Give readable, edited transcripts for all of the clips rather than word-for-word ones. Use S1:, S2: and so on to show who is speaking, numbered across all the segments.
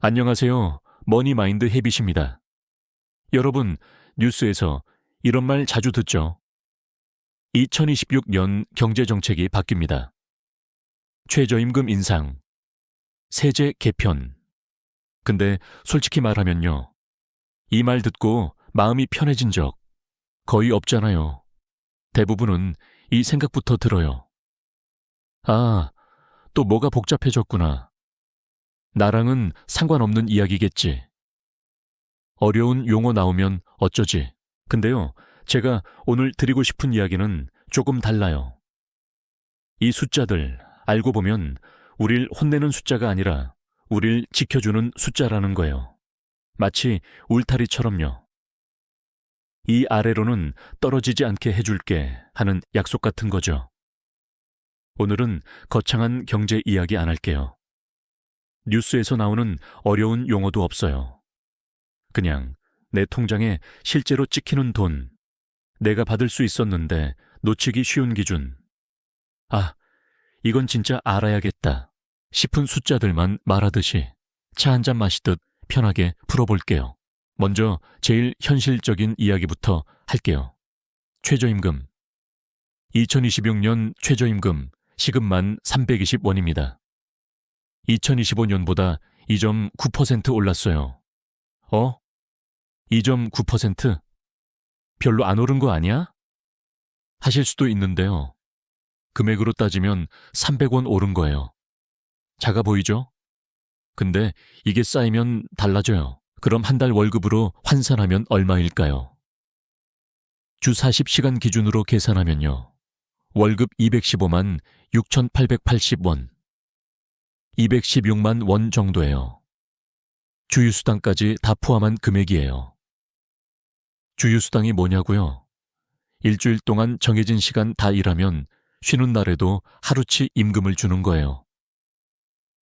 S1: 안녕하세요. 머니마인드 해빗입니다. 여러분, 뉴스에서 이런 말 자주 듣죠? 2026년 경제정책이 바뀝니다. 최저임금 인상, 세제 개편. 근데 솔직히 말하면요. 이 말 듣고 마음이 편해진 적 거의 없잖아요. 대부분은 이 생각부터 들어요. 아, 또 뭐가 복잡해졌구나. 나랑은 상관없는 이야기겠지. 어려운 용어 나오면 어쩌지. 근데요, 제가 오늘 드리고 싶은 이야기는 조금 달라요. 이 숫자들, 알고 보면 우릴 혼내는 숫자가 아니라 우릴 지켜주는 숫자라는 거예요. 마치 울타리처럼요. 이 아래로는 떨어지지 않게 해줄게 하는 약속 같은 거죠. 오늘은 거창한 경제 이야기 안 할게요. 뉴스에서 나오는 어려운 용어도 없어요. 그냥 내 통장에 실제로 찍히는 돈, 내가 받을 수 있었는데 놓치기 쉬운 기준. 아, 이건 진짜 알아야겠다 싶은 숫자들만 말하듯이 차 한잔 마시듯 편하게 풀어볼게요. 먼저 제일 현실적인 이야기부터 할게요. 최저임금. 2026년 최저임금 시급만 320원입니다. 2025년보다 2.9% 올랐어요. 2.9%? 별로 안 오른 거 아니야? 하실 수도 있는데요. 금액으로 따지면 300원 오른 거예요. 작아 보이죠? 근데 이게 쌓이면 달라져요. 그럼 한 달 월급으로 환산하면 얼마일까요? 주 40시간 기준으로 계산하면요. 월급 215만 6,880원. 216만 원 정도예요. 주유수당까지 다 포함한 금액이에요. 주유수당이 뭐냐고요? 일주일 동안 정해진 시간 다 일하면 쉬는 날에도 하루치 임금을 주는 거예요.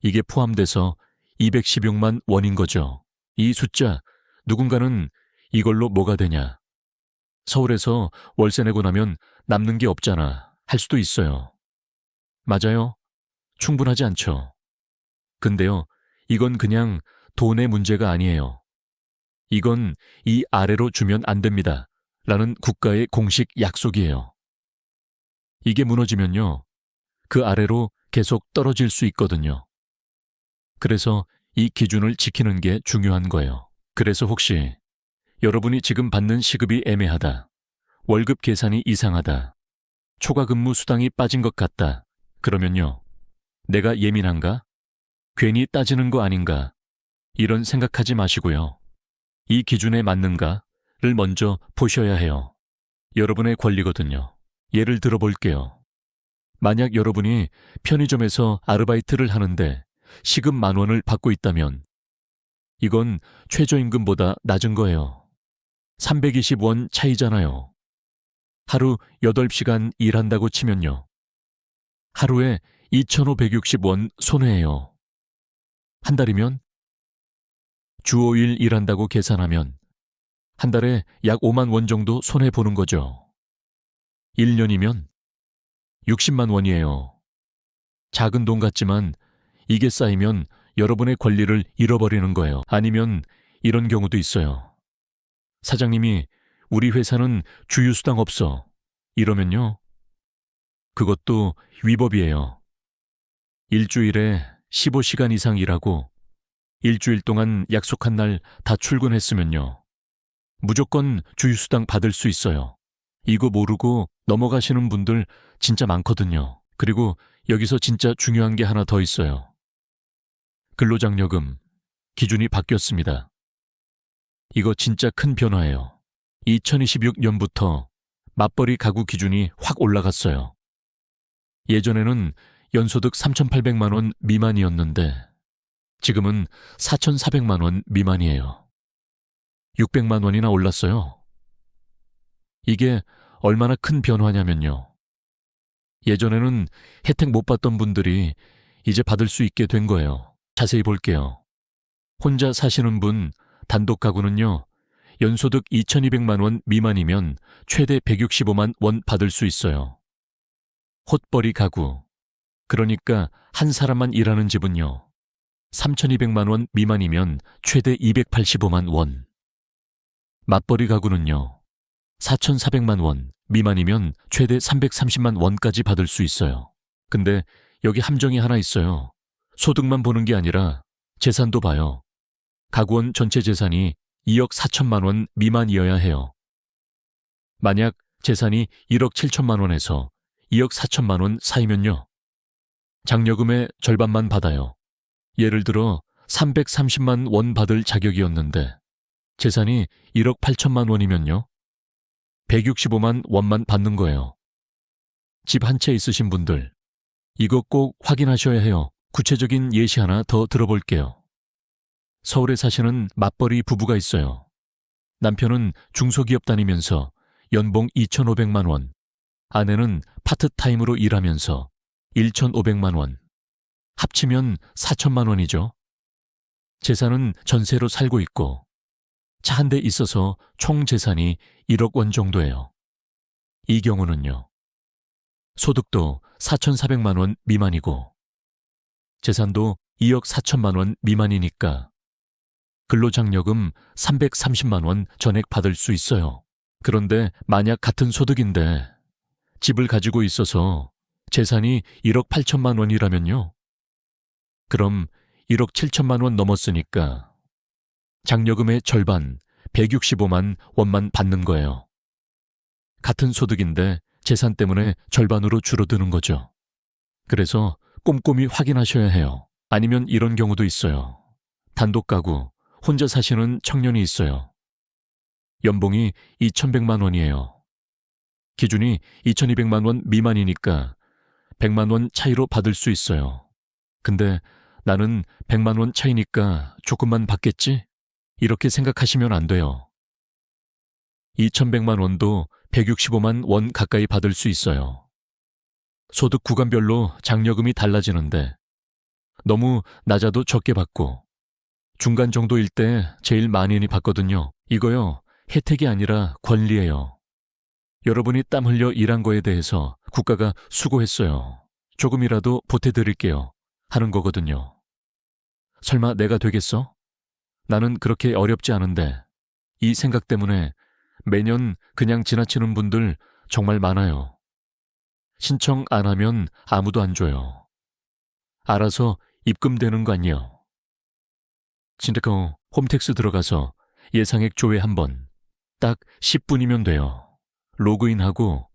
S1: 이게 포함돼서 216만 원인 거죠. 이 숫자, 누군가는 이걸로 뭐가 되냐? 서울에서 월세 내고 나면 남는 게 없잖아. 할 수도 있어요. 맞아요. 충분하지 않죠. 근데요, 이건 그냥 돈의 문제가 아니에요. 이건 이 아래로 주면 안 됩니다. 라는 국가의 공식 약속이에요. 이게 무너지면요, 그 아래로 계속 떨어질 수 있거든요. 그래서 이 기준을 지키는 게 중요한 거예요. 그래서 혹시 여러분이 지금 받는 시급이 애매하다, 월급 계산이 이상하다, 초과 근무 수당이 빠진 것 같다, 그러면요, 내가 예민한가? 괜히 따지는 거 아닌가? 이런 생각하지 마시고요. 이 기준에 맞는가를 먼저 보셔야 해요. 여러분의 권리거든요. 예를 들어 볼게요. 만약 여러분이 편의점에서 아르바이트를 하는데 시급 10,000원을 받고 있다면 이건 최저임금보다 낮은 거예요. 320원 차이잖아요. 하루 8시간 일한다고 치면요. 하루에 2,560원 손해예요. 한 달이면 주 5일 일한다고 계산하면 한 달에 약 5만 원 정도 손해보는 거죠. 1년이면 60만 원이에요. 작은 돈 같지만 이게 쌓이면 여러분의 권리를 잃어버리는 거예요. 아니면 이런 경우도 있어요. 사장님이 우리 회사는 주유수당 없어. 이러면요. 그것도 위법이에요. 일주일에 15시간 이상 일하고 일주일 동안 약속한 날 다 출근했으면요. 무조건 주유수당 받을 수 있어요. 이거 모르고 넘어가시는 분들 진짜 많거든요. 그리고 여기서 진짜 중요한 게 하나 더 있어요. 근로장려금 기준이 바뀌었습니다. 이거 진짜 큰 변화예요. 2026년부터 맞벌이 가구 기준이 확 올라갔어요. 예전에는 연소득 3,800만 원 미만이었는데 지금은 4,400만 원 미만이에요. 600만 원이나 올랐어요. 이게 얼마나 큰 변화냐면요. 예전에는 혜택 못 받던 분들이 이제 받을 수 있게 된 거예요. 자세히 볼게요. 혼자 사시는 분, 단독 가구는요, 연소득 2,200만 원 미만이면 최대 165만 원 받을 수 있어요. 헛벌이 가구, 그러니까 한 사람만 일하는 집은요, 3,200만 원 미만이면 최대 285만 원. 맞벌이 가구는요, 4,400만 원 미만이면 최대 330만 원까지 받을 수 있어요. 근데 여기 함정이 하나 있어요. 소득만 보는 게 아니라 재산도 봐요. 가구원 전체 재산이 2억 4천만 원 미만이어야 해요. 만약 재산이 1억 7천만 원에서 2억 4천만 원 사이면요, 장려금의 절반만 받아요. 예를 들어 330만 원 받을 자격이었는데 재산이 1억 8천만 원이면요, 165만 원만 받는 거예요. 집 한 채 있으신 분들, 이거 꼭 확인하셔야 해요. 구체적인 예시 하나 더 들어볼게요. 서울에 사시는 맞벌이 부부가 있어요. 남편은 중소기업 다니면서 연봉 2,500만 원, 아내는 파트타임으로 일하면서 1,500만 원, 합치면 4천만 원이죠. 재산은 전세로 살고 있고 차 한 대 있어서 총 재산이 1억 원 정도예요. 이 경우는요, 소득도 4,400만 원 미만이고 재산도 2억 4천만 원 미만이니까 근로장려금 330만 원 전액 받을 수 있어요. 그런데 만약 같은 소득인데 집을 가지고 있어서 재산이 1억 8천만 원이라면요, 그럼 1억 7천만 원 넘었으니까 장려금의 절반 165만 원만 받는 거예요. 같은 소득인데 재산 때문에 절반으로 줄어드는 거죠. 그래서 꼼꼼히 확인하셔야 해요. 아니면 이런 경우도 있어요. 단독 가구, 혼자 사시는 청년이 있어요. 연봉이 2,100만 원이에요. 기준이 2,200만 원 미만이니까 100만 원 차이로 받을 수 있어요. 근데 나는 100만 원 차이니까 조금만 받겠지? 이렇게 생각하시면 안 돼요. 2,100만 원도 165만 원 가까이 받을 수 있어요. 소득 구간별로 장려금이 달라지는데 너무 낮아도 적게 받고 중간 정도일 때 제일 많이 받거든요. 이거요, 혜택이 아니라 권리예요. 여러분이 땀 흘려 일한 거에 대해서 국가가 수고했어요, 조금이라도 보태드릴게요 하는 거거든요. 설마 내가 되겠어? 나는 그렇게 어렵지 않은데. 이 생각 때문에 매년 그냥 지나치는 분들 정말 많아요. 신청 안 하면 아무도 안 줘요. 알아서 입금되는 거 아니에요. 진짜 홈택스 들어가서 예상액 조회 한번 딱 10분이면 돼요. 로그인하고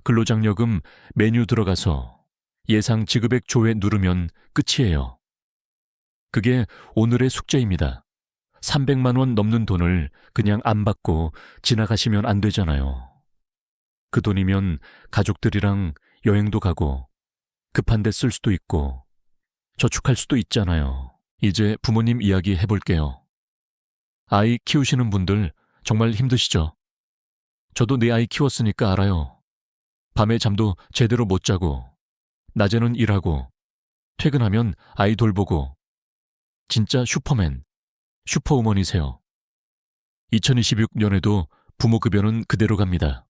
S1: 근로장려금 메뉴 들어가서 예상 지급액 조회 누르면 끝이에요. 그게 오늘의 숙제입니다. 300만 원 넘는 돈을 그냥 안 받고 지나가시면 안 되잖아요. 그 돈이면 가족들이랑 여행도 가고 급한 데 쓸 수도 있고 저축할 수도 있잖아요. 이제 부모님 이야기 해볼게요. 아이 키우시는 분들 정말 힘드시죠? 저도 내 아이 키웠으니까 알아요. 밤에 잠도 제대로 못 자고 낮에는 일하고 퇴근하면 아이 돌보고 진짜 슈퍼맨, 슈퍼우먼이세요. 2026년에도 부모급여는 그대로 갑니다.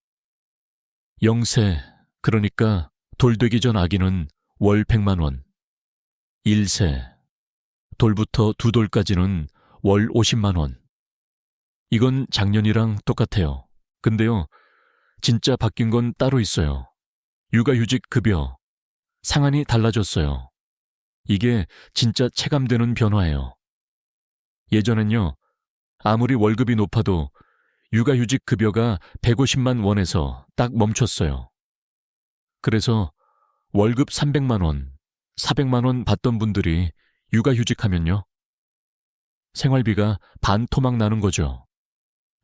S1: 0세, 그러니까 돌 되기 전 아기는 월 100만 원. 1세, 돌부터 2돌까지는 월 50만 원. 이건 작년이랑 똑같아요. 근데요, 진짜 바뀐 건 따로 있어요. 육아휴직 급여, 상한이 달라졌어요. 이게 진짜 체감되는 변화예요. 예전엔요, 아무리 월급이 높아도 육아휴직 급여가 150만 원에서 딱 멈췄어요. 그래서 월급 300만 원, 400만 원 받던 분들이 육아휴직하면요, 생활비가 반토막 나는 거죠.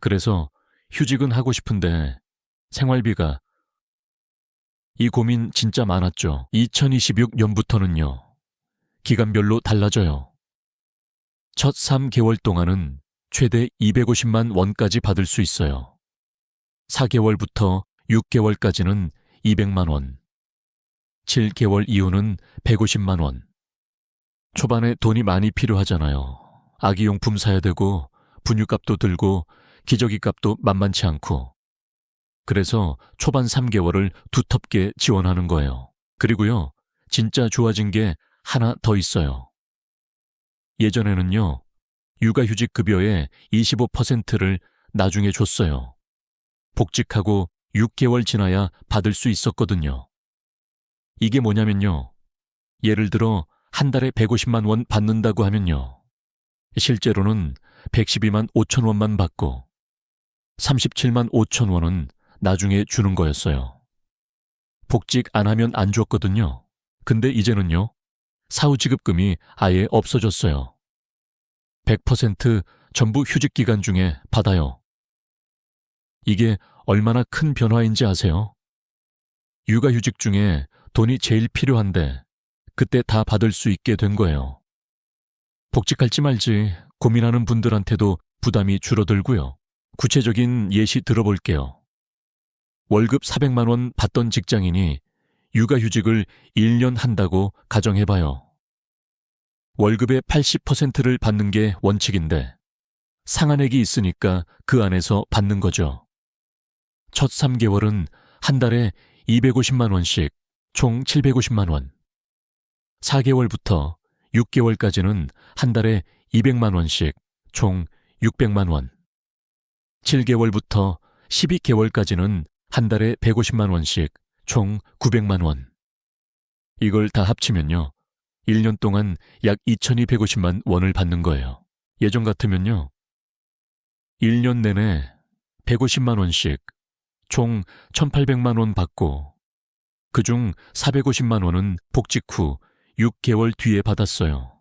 S1: 그래서 휴직은 하고 싶은데 생활비가. 이 고민 진짜 많았죠. 2026년부터는요, 기간별로 달라져요. 첫 3개월 동안은 최대 250만 원까지 받을 수 있어요. 4개월부터 6개월까지는 200만 원, 7개월 이후는 150만 원. 초반에 돈이 많이 필요하잖아요. 아기용품 사야 되고 분유값도 들고 기저귀값도 만만치 않고. 그래서 초반 3개월을 두텁게 지원하는 거예요. 그리고요, 진짜 좋아진 게 하나 더 있어요. 예전에는요, 육아휴직 급여의 25%를 나중에 줬어요. 복직하고 6개월 지나야 받을 수 있었거든요. 이게 뭐냐면요, 예를 들어 한 달에 150만 원 받는다고 하면요, 실제로는 112만 5천 원만 받고 37만 5천 원은 나중에 주는 거였어요. 복직 안 하면 안 줬거든요. 근데 이제는요, 사후지급금이 아예 없어졌어요. 100% 전부 휴직기간 중에 받아요. 이게 얼마나 큰 변화인지 아세요? 육아휴직 중에 돈이 제일 필요한데 그때 다 받을 수 있게 된 거예요. 복직할지 말지 고민하는 분들한테도 부담이 줄어들고요. 구체적인 예시 들어볼게요. 월급 400만 원 받던 직장인이 육아휴직을 1년 한다고 가정해봐요. 월급의 80%를 받는 게 원칙인데 상한액이 있으니까 그 안에서 받는 거죠. 첫 3개월은 한 달에 250만 원씩 총 750만 원. 4개월부터 6개월까지는 한 달에 200만 원씩 총 600만 원. 7개월부터 12개월까지는 한 달에 150만 원씩 총 900만 원. 이걸 다 합치면요, 1년 동안 약 2,250만 원을 받는 거예요. 예전 같으면요, 1년 내내 150만 원씩 총 1,800만 원 받고 그중 450만 원은 복직 후 6개월 뒤에 받았어요.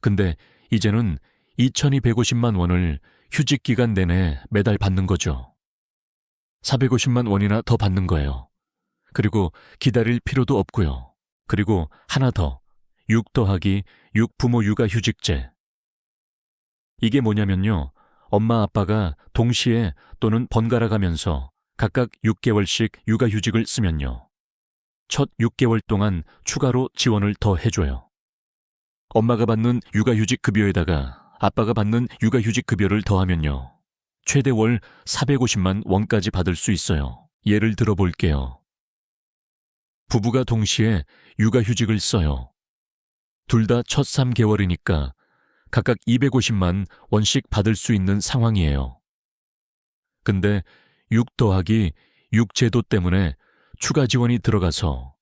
S1: 근데 이제는 2,250만 원을 휴직 기간 내내 매달 받는 거죠. 450만 원이나 더 받는 거예요. 그리고 기다릴 필요도 없고요. 그리고 하나 더, 6 더하기 6 부모 육아휴직제. 이게 뭐냐면요, 엄마 아빠가 동시에 또는 번갈아 가면서 각각 6개월씩 육아휴직을 쓰면요, 첫 6개월 동안 추가로 지원을 더 해줘요. 엄마가 받는 육아휴직 급여에다가 아빠가 받는 육아휴직 급여를 더하면요, 최대 월 450만 원까지 받을 수 있어요. 예를 들어 볼게요. 부부가 동시에 육아휴직을 써요. 둘 다 첫 3개월이니까 각각 250만 원씩 받을 수 있는 상황이에요. 근데 6 더하기 6 제도 때문에 추가 지원이 들어가서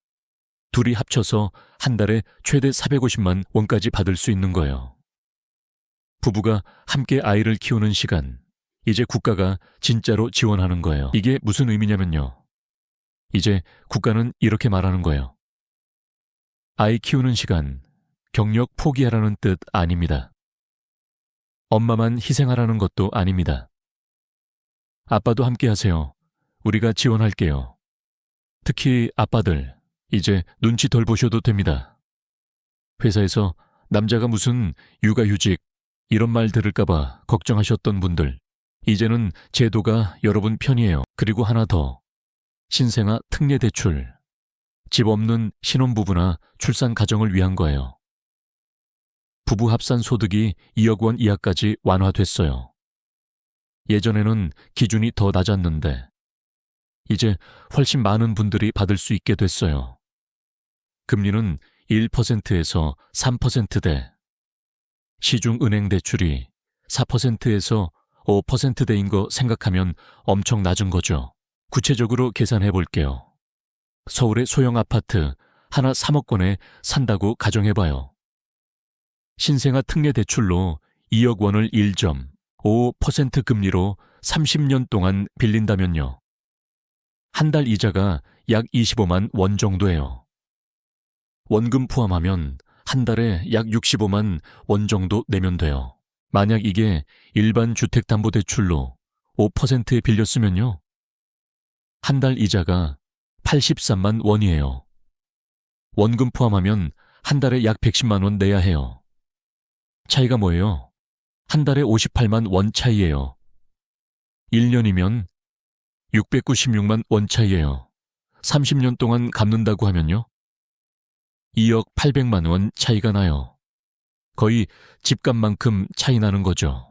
S1: 둘이 합쳐서 한 달에 최대 450만 원까지 받을 수 있는 거예요. 부부가 함께 아이를 키우는 시간, 이제 국가가 진짜로 지원하는 거예요. 이게 무슨 의미냐면요, 이제 국가는 이렇게 말하는 거예요. 아이 키우는 시간, 경력 포기하라는 뜻 아닙니다. 엄마만 희생하라는 것도 아닙니다. 아빠도 함께 하세요. 우리가 지원할게요. 특히 아빠들, 이제 눈치 덜 보셔도 됩니다. 회사에서 남자가 무슨 육아휴직 이런 말 들을까봐 걱정하셨던 분들, 이제는 제도가 여러분 편이에요. 그리고 하나 더, 신생아 특례대출. 집 없는 신혼부부나 출산 가정을 위한 거예요. 부부 합산 소득이 2억 원 이하까지 완화됐어요. 예전에는 기준이 더 낮았는데 이제 훨씬 많은 분들이 받을 수 있게 됐어요. 금리는 1%에서 3%대, 시중은행 대출이 4%에서 5%대인 거 생각하면 엄청 낮은 거죠. 구체적으로 계산해 볼게요. 서울의 소형 아파트 하나 3억권에 산다고 가정해봐요. 신생아 특례 대출로 2억 원을 1.5% 금리로 30년 동안 빌린다면요, 한 달 이자가 약 25만 원 정도예요. 원금 포함하면 한 달에 약 65만 원 정도 내면 돼요. 만약 이게 일반 주택담보대출로 5%에 빌렸으면요, 한 달 이자가 83만 원이에요. 원금 포함하면 한 달에 약 110만 원 내야 해요. 차이가 뭐예요? 한 달에 58만 원 차이예요. 1년이면 696만 원 차이예요. 30년 동안 갚는다고 하면요, 2억 800만 원 차이가 나요. 거의 집값만큼 차이 나는 거죠.